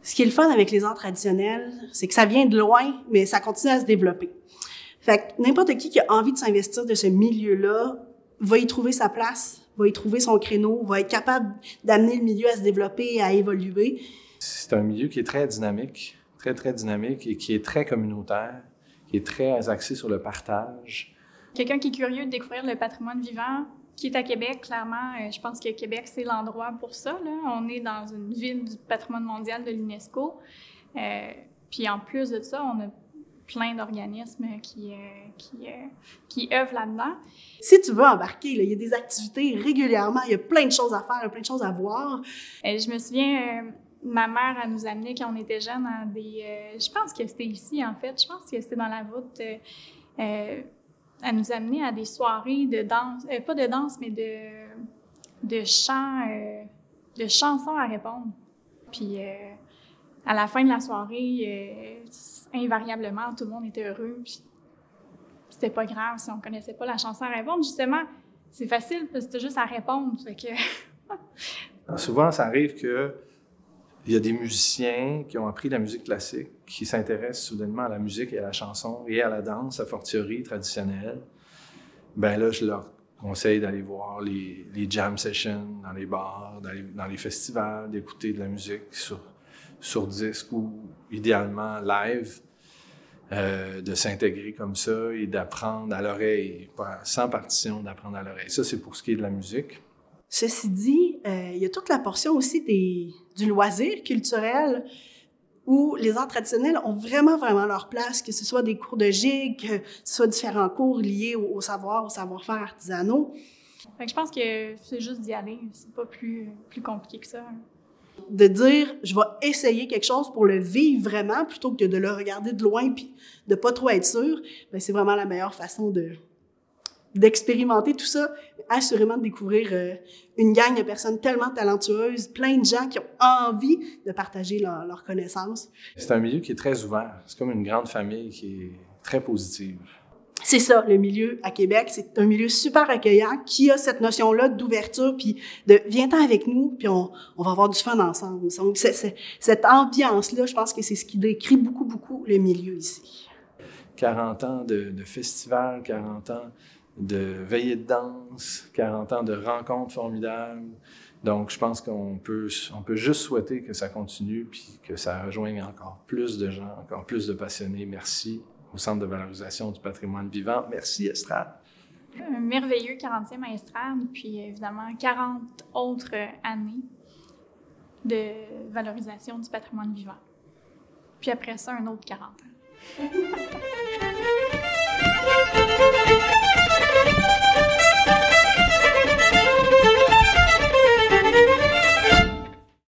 Ce qui est le fun avec les arts traditionnels, c'est que ça vient de loin, mais ça continue à se développer. Fait que n'importe qui a envie de s'investir de ce milieu-là va y trouver sa place, va y trouver son créneau, va être capable d'amener le milieu à se développer, à évoluer. C'est un milieu qui est très dynamique, très dynamique et qui est très communautaire, qui est très axé sur le partage. Quelqu'un qui est curieux de découvrir le patrimoine vivant, qui est à Québec, clairement, je pense que Québec, c'est l'endroit pour ça, là. On est dans une ville du patrimoine mondial de l'UNESCO. Puis en plus de ça, on a plein d'organismes qui œuvrent là-dedans. Si tu veux embarquer, là, il y a des activités régulièrement, il y a plein de choses à faire, plein de choses à voir. Je me souviens, ma mère, elle nous amenait quand on était jeunes à des... je pense que c'était ici, en fait. Je pense que c'était dans la voûte. Elle nous amenait à des soirées de danse, pas de danse, mais de chants, de chansons à répondre. Puis à la fin de la soirée, invariablement, tout le monde était heureux. Puis c'était pas grave si on connaissait pas la chanson à répondre. Justement, c'est facile parce que c'était juste à répondre. Fait que... Souvent, ça arrive que il y a des musiciens qui ont appris la musique classique, qui s'intéressent soudainement à la musique et à la chanson et à la danse, à fortiori traditionnelle. Ben là, je leur conseille d'aller voir les jam sessions dans les bars, dans les festivals, d'écouter de la musique sur disque ou idéalement live, de s'intégrer comme ça et d'apprendre à l'oreille, sans partition, d'apprendre à l'oreille. Ça, c'est pour ce qui est de la musique. Ceci dit, il y a toute la portion aussi du loisir culturel où les arts traditionnels ont vraiment leur place, que ce soit des cours de gigue, que ce soit différents cours liés au savoir-faire artisanaux. Fait que je pense que c'est juste d'y aller, c'est pas plus compliqué que ça. De dire, je vais essayer quelque chose pour le vivre vraiment, plutôt que de le regarder de loin puis de pas trop être sûr, ben c'est vraiment la meilleure façon d'expérimenter tout ça, assurément de découvrir une gang de personnes tellement talentueuses, plein de gens qui ont envie de partager leurs connaissances. C'est un milieu qui est très ouvert. C'est comme une grande famille qui est très positive. C'est ça, le milieu à Québec. C'est un milieu super accueillant qui a cette notion-là d'ouverture, puis de « viens-t'en avec nous, puis on va avoir du fun ensemble ». Donc, cette ambiance-là, je pense que c'est ce qui décrit beaucoup le milieu ici. 40 ans de festivals, 40 ans de veillées de danse, 40 ans de rencontres formidables. Donc, je pense qu'on peut juste souhaiter que ça continue puis que ça rejoigne encore plus de gens, encore plus de passionnés. Merci au Centre de valorisation du patrimoine vivant. Merci, Estrade. Un merveilleux 40e à Estrade, puis évidemment 40 autres années de valorisation du patrimoine vivant. Puis après ça, un autre 40 ans.